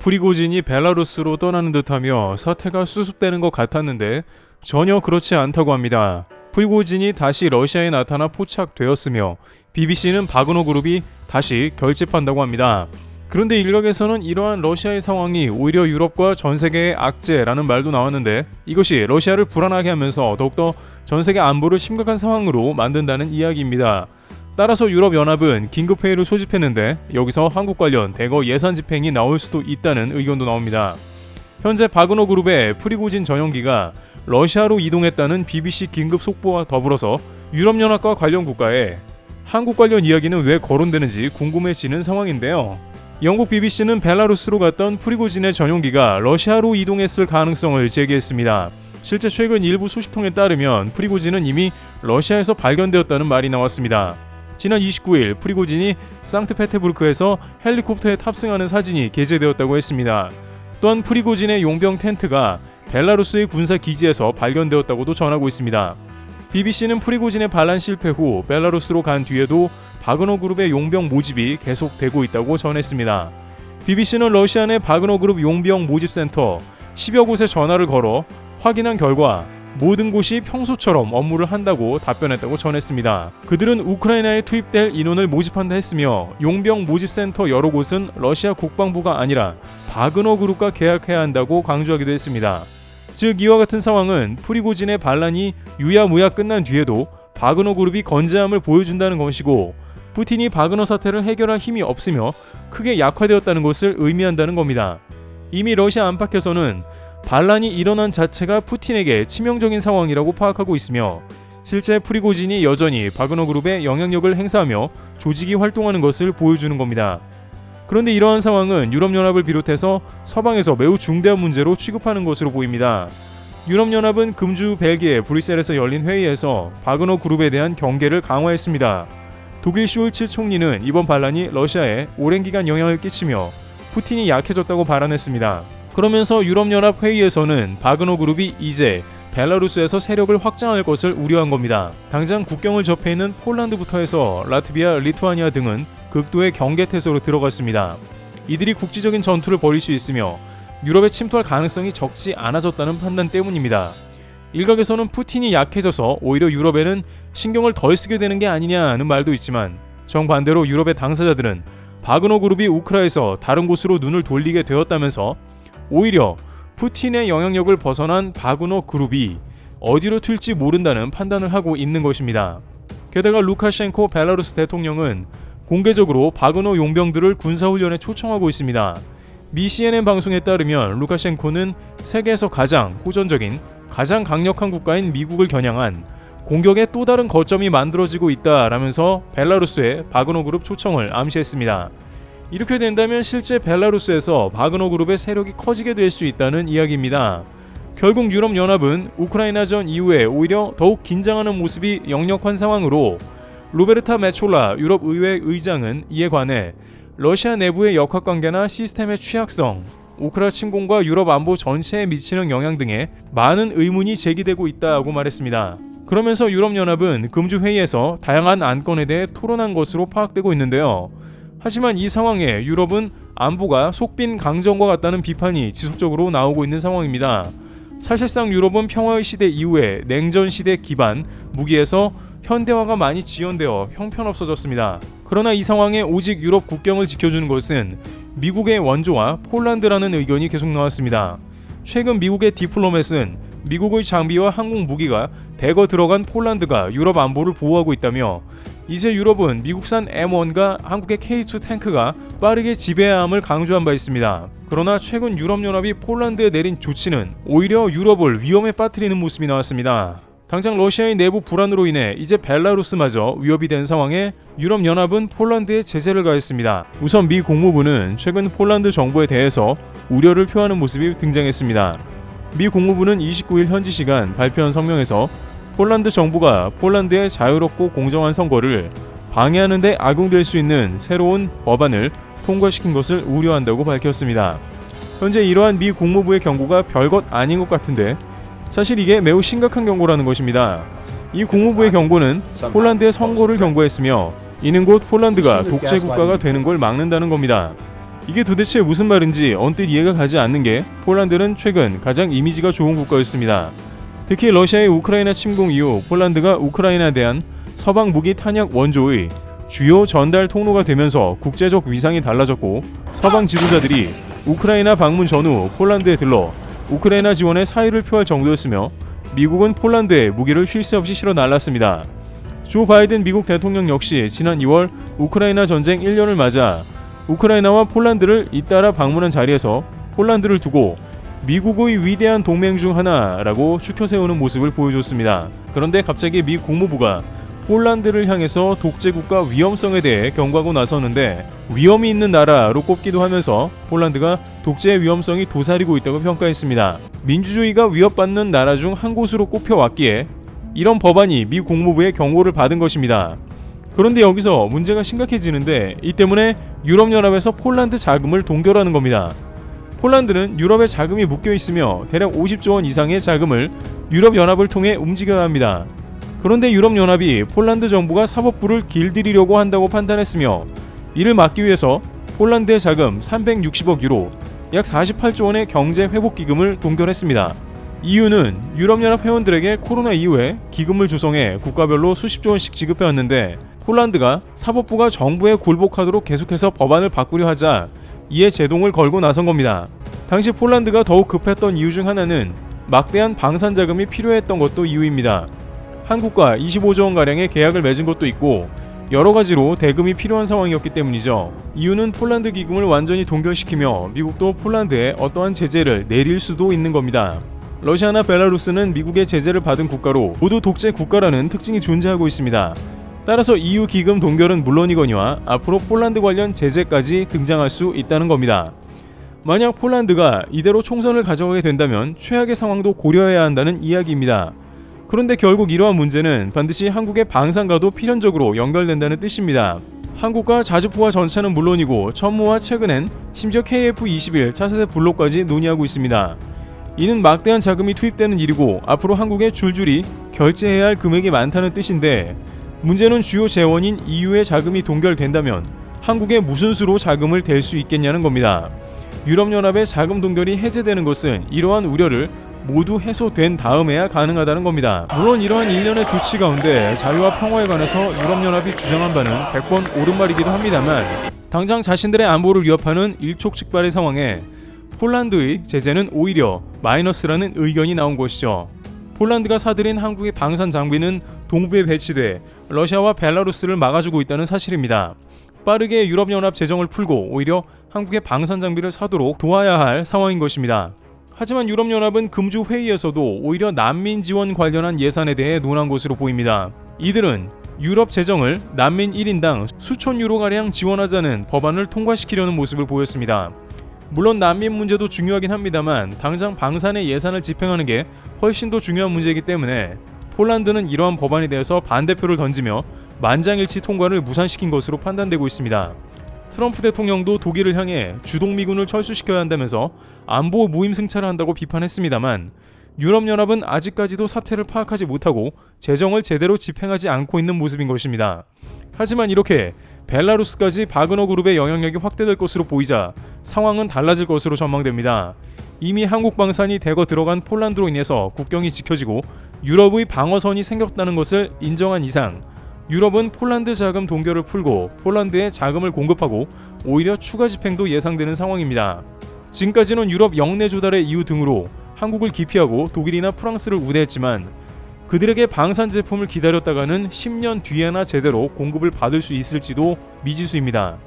프리고진이 벨라루스로 떠나는 듯하며 사태가 수습되는 것 같았는데 전혀 그렇지 않다고 합니다. 프리고진이 다시 러시아에 나타나 포착되었으며 BBC는 바그너 그룹이 다시 결집한다고 합니다. 그런데 일각에서는 이러한 러시아의 상황이 오히려 유럽과 전 세계의 악재라는 말도 나왔는데 이것이 러시아를 불안하게 하면서 더욱더 전 세계 안보를 심각한 상황으로 만든다는 이야기입니다. 따라서 유럽연합은 긴급회의를 소집했는데 여기서 한국 관련 대거 예산 집행이 나올 수도 있다는 의견도 나옵니다. 현재 바그너 그룹의 프리고진 전용기가 러시아로 이동했다는 BBC 긴급 속보와 더불어서 유럽연합과 관련 국가에 한국 관련 이야기는 왜 거론되는지 궁금해지는 상황인데요. 영국 BBC는 벨라루스로 갔던 프리고진의 전용기가 러시아로 이동했을 가능성을 제기했습니다. 실제 최근 일부 소식통에 따르면 프리고진은 이미 러시아에서 발견되었다는 말이 나왔습니다. 지난 29일 프리고진이 상트페테부르크에서 헬리콥터에 탑승하는 사진이 게재되었다고 했습니다. 또한 프리고진의 용병 텐트가 벨라루스의 군사 기지에서 발견되었다고도 전하고 있습니다. BBC는 프리고진의 반란 실패 후 벨라루스로 간 뒤에도 바그너 그룹의 용병 모집이 계속되고 있다고 전했습니다. BBC는 러시아 내 바그너 그룹 용병 모집센터 10여 곳에 전화를 걸어 확인한 결과 모든 곳이 평소처럼 업무를 한다고 답변했다고 전했습니다. 그들은 우크라이나에 투입될 인원을 모집한다 했으며 용병 모집센터 여러 곳은 러시아 국방부가 아니라 바그너 그룹과 계약해야 한다고 강조하기도 했습니다. 즉 이와 같은 상황은 프리고진의 반란이 유야무야 끝난 뒤에도 바그너 그룹이 건재함을 보여준다는 것이고 푸틴이 바그너 사태를 해결할 힘이 없으며 크게 약화되었다는 것을 의미한다는 겁니다. 이미 러시아 안팎에서는 반란이 일어난 자체가 푸틴에게 치명적인 상황이라고 파악하고 있으며 실제 프리고진이 여전히 바그너 그룹의 영향력을 행사하며 조직이 활동하는 것을 보여주는 겁니다. 그런데 이러한 상황은 유럽연합을 비롯해서 서방에서 매우 중대한 문제로 취급하는 것으로 보입니다. 유럽연합은 금주 벨기에 브뤼셀에서 열린 회의에서 바그너 그룹에 대한 경계를 강화했습니다. 독일 숄츠 총리는 이번 반란이 러시아에 오랜 기간 영향을 끼치며 푸틴이 약해졌다고 발언했습니다. 그러면서 유럽연합 회의에서는 바그너 그룹이 이제 벨라루스에서 세력을 확장할 것을 우려한 겁니다. 당장 국경을 접해 있는 폴란드부터 해서 라트비아, 리투아니아 등은 극도의 경계태세로 들어갔습니다. 이들이 국지적인 전투를 벌일 수 있으며 유럽에 침투할 가능성이 적지 않아졌다는 판단 때문입니다. 일각에서는 푸틴이 약해져서 오히려 유럽에는 신경을 덜 쓰게 되는 게 아니냐는 말도 있지만 정반대로 유럽의 당사자들은 바그너 그룹이 우크라이나에서 다른 곳으로 눈을 돌리게 되었다면서 오히려 푸틴의 영향력을 벗어난 바그너 그룹이 어디로 튈지 모른다는 판단을 하고 있는 것입니다. 게다가 루카셴코 벨라루스 대통령은 공개적으로 바그너 용병들을 군사훈련에 초청하고 있습니다. 미 CNN 방송에 따르면 루카셴코는 세계에서 가장 호전적인, 가장 강력한 국가인 미국을 겨냥한 공격의 또 다른 거점이 만들어지고 있다라면서 벨라루스의 바그너 그룹 초청을 암시했습니다. 이렇게 된다면 실제 벨라루스에서 바그너 그룹의 세력이 커지게 될 수 있다는 이야기입니다. 결국 유럽연합은 우크라이나전 이후에 오히려 더욱 긴장하는 모습이 역력한 상황으로 로베르타 메촐라 유럽의회 의장은 이에 관해 러시아 내부의 역학관계나 시스템의 취약성, 우크라 침공과 유럽 안보 전체에 미치는 영향 등에 많은 의문이 제기되고 있다고 말했습니다. 그러면서 유럽연합은 금주 회의에서 다양한 안건에 대해 토론한 것으로 파악되고 있는데요. 하지만 이 상황에 유럽은 안보가 속빈 강정과 같다는 비판이 지속적으로 나오고 있는 상황입니다. 사실상 유럽은 평화의 시대 이후에 냉전 시대 기반 무기에서 현대화가 많이 지연되어 형편없어졌습니다. 그러나 이 상황에 오직 유럽 국경을 지켜주는 것은 미국의 원조와 폴란드라는 의견이 계속 나왔습니다. 최근 미국의 디플로맷은 미국의 장비와 항공 무기가 대거 들어간 폴란드가 유럽 안보를 보호하고 있다며 이제 유럽은 미국산 M1과 한국의 K2 탱크가 빠르게 지배해야 함을 강조한 바 있습니다. 그러나 최근 유럽연합이 폴란드에 내린 조치는 오히려 유럽을 위험에 빠뜨리는 모습이 나왔습니다. 당장 러시아의 내부 불안으로 인해 이제 벨라루스마저 위협이 된 상황에 유럽연합은 폴란드에 제재를 가했습니다. 우선 미 국무부는 최근 폴란드 정부에 대해서 우려를 표하는 모습이 등장했습니다. 미 국무부는 29일 현지 시간 발표한 성명에서 폴란드 정부가 폴란드의 자유롭고 공정한 선거를 방해하는 데 악용될 수 있는 새로운 법안을 통과시킨 것을 우려한다고 밝혔습니다. 현재 이러한 미 국무부의 경고가 별것 아닌 것 같은데 사실 이게 매우 심각한 경고라는 것입니다. 이 국무부의 경고는 폴란드의 선거를 경고했으며 이는 곧 폴란드가 독재 국가가 되는 걸 막는다는 겁니다. 이게 도대체 무슨 말인지 언뜻 이해가 가지 않는 게 폴란드는 최근 가장 이미지가 좋은 국가였습니다. 특히 러시아의 우크라이나 침공 이후 폴란드가 우크라이나에 대한 서방 무기 탄약 원조의 주요 전달 통로가 되면서 국제적 위상이 달라졌고, 서방 지도자들이 우크라이나 방문 전후 폴란드에 들러 우크라이나 지원에 사의를 표할 정도였으며, 미국은 폴란드에 무기를 쉴 새 없이 실어 날랐습니다. 조 바이든 미국 대통령 역시 지난 2월 우크라이나 전쟁 1년을 맞아 우크라이나와 폴란드를 잇따라 방문한 자리에서 폴란드를 두고 미국의 위대한 동맹 중 하나라고 추켜 세우는 모습을 보여줬습니다. 그런데 갑자기 미 국무부가 폴란드를 향해서 독재국가 위험성에 대해 경고하고 나섰는데, 위험이 있는 나라로 꼽기도 하면서 폴란드가 독재의 위험성이 도사리고 있다고 평가했습니다. 민주주의가 위협받는 나라 중 한 곳으로 꼽혀왔기에 이런 법안이 미 국무부의 경고를 받은 것입니다. 그런데 여기서 문제가 심각해지는데, 이 때문에 유럽연합에서 폴란드 자금을 동결하는 겁니다. 폴란드는 유럽에 자금이 묶여 있으며 대략 50조 원 이상의 자금을 유럽연합을 통해 움직여야 합니다. 그런데 유럽연합이 폴란드 정부가 사법부를 길들이려고 한다고 판단했으며, 이를 막기 위해서 폴란드의 자금 360억 유로, 약 48조 원의 경제회복기금을 동결했습니다. 이유는 유럽연합 회원들에게 코로나 이후에 기금을 조성해 국가별로 수십조 원씩 지급해왔는데, 폴란드가 사법부가 정부에 굴복하도록 계속해서 법안을 바꾸려 하자 이에 제동을 걸고 나선 겁니다. 당시 폴란드가 더욱 급했던 이유 중 하나는 막대한 방산 자금이 필요했던 것도 이유입니다. 한국과 25조 원가량의 계약을 맺은 것도 있고, 여러 가지로 대금이 필요한 상황이었기 때문이죠. 이유는 폴란드 기금을 완전히 동결시키며 미국도 폴란드에 어떠한 제재를 내릴 수도 있는 겁니다. 러시아나 벨라루스는 미국의 제재를 받은 국가로 모두 독재 국가라는 특징이 존재하고 있습니다. 따라서 EU 기금 동결은 물론이거니와 앞으로 폴란드 관련 제재까지 등장할 수 있다는 겁니다. 만약 폴란드가 이대로 총선을 가져가게 된다면 최악의 상황도 고려해야 한다는 이야기입니다. 그런데 결국 이러한 문제는 반드시 한국의 방산과도 필연적으로 연결된다는 뜻입니다. 한국과 자주포와 전차는 물론이고 천무와 최근엔 심지어 KF-21 차세대 블록까지 논의하고 있습니다. 이는 막대한 자금이 투입되는 일이고 앞으로 한국에 줄줄이 결제해야 할 금액이 많다는 뜻인데, 문제는 주요 재원인 EU의 자금이 동결된다면 한국에 무슨 수로 자금을 댈 수 있겠냐는 겁니다. 유럽연합의 자금 동결이 해제되는 것은 이러한 우려를 모두 해소된 다음에야 가능하다는 겁니다. 물론 이러한 일련의 조치 가운데 자유와 평화에 관해서 유럽연합이 주장한 바는 100번 옳은 말이기도 합니다만, 당장 자신들의 안보를 위협하는 일촉즉발의 상황에 폴란드의 제재는 오히려 마이너스라는 의견이 나온 것이죠. 폴란드가 사들인 한국의 방산 장비는 동부에 배치돼 러시아와 벨라루스를 막아주고 있다는 사실입니다. 빠르게 유럽연합 재정을 풀고 오히려 한국의 방산 장비를 사도록 도와야 할 상황인 것입니다. 하지만 유럽연합은 금주 회의에서도 오히려 난민 지원 관련한 예산에 대해 논한 것으로 보입니다. 이들은 유럽 재정을 난민 1인당 수천 유로가량 지원하자는 법안을 통과시키려는 모습을 보였습니다. 물론 난민 문제도 중요하긴 합니다만 당장 방산의 예산을 집행하는 게 훨씬 더 중요한 문제이기 때문에 폴란드는 이러한 법안에 대해서 반대표를 던지며 만장일치 통과를 무산시킨 것으로 판단되고 있습니다. 트럼프 대통령도 독일을 향해 주동미군을 철수시켜야 한다면서 안보 무임승차를 한다고 비판했습니다만, 유럽연합은 아직까지도 사태를 파악하지 못하고 재정을 제대로 집행하지 않고 있는 모습인 것입니다. 하지만 이렇게 벨라루스까지 바그너 그룹의 영향력이 확대될 것으로 보이자 상황은 달라질 것으로 전망됩니다. 이미 한국 방산이 대거 들어간 폴란드로 인해서 국경이 지켜지고 유럽의 방어선이 생겼다는 것을 인정한 이상, 유럽은 폴란드 자금 동결을 풀고 폴란드에 자금을 공급하고 오히려 추가 집행도 예상되는 상황입니다. 지금까지는 유럽 영내 조달의 이유 등으로 한국을 기피하고 독일이나 프랑스를 우대했지만, 그들에게 방산 제품을 기다렸다가는 10년 뒤에나 제대로 공급을 받을 수 있을지도 미지수입니다.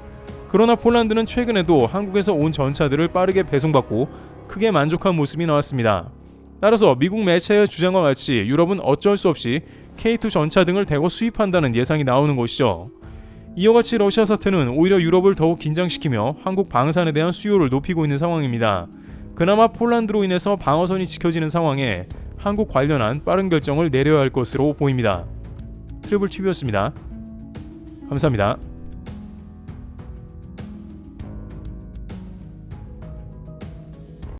그러나 폴란드는 최근에도 한국에서 온 전차들을 빠르게 배송받고 크게 만족한 모습이 나왔습니다. 따라서 미국 매체의 주장과 같이 유럽은 어쩔 수 없이 K2 전차 등을 대거 수입한다는 예상이 나오는 것이죠. 이와 같이 러시아 사태는 오히려 유럽을 더욱 긴장시키며 한국 방산에 대한 수요를 높이고 있는 상황입니다. 그나마 폴란드로 인해서 방어선이 지켜지는 상황에 한국 관련한 빠른 결정을 내려야 할 것으로 보입니다. 트리블TV였습니다. 감사합니다.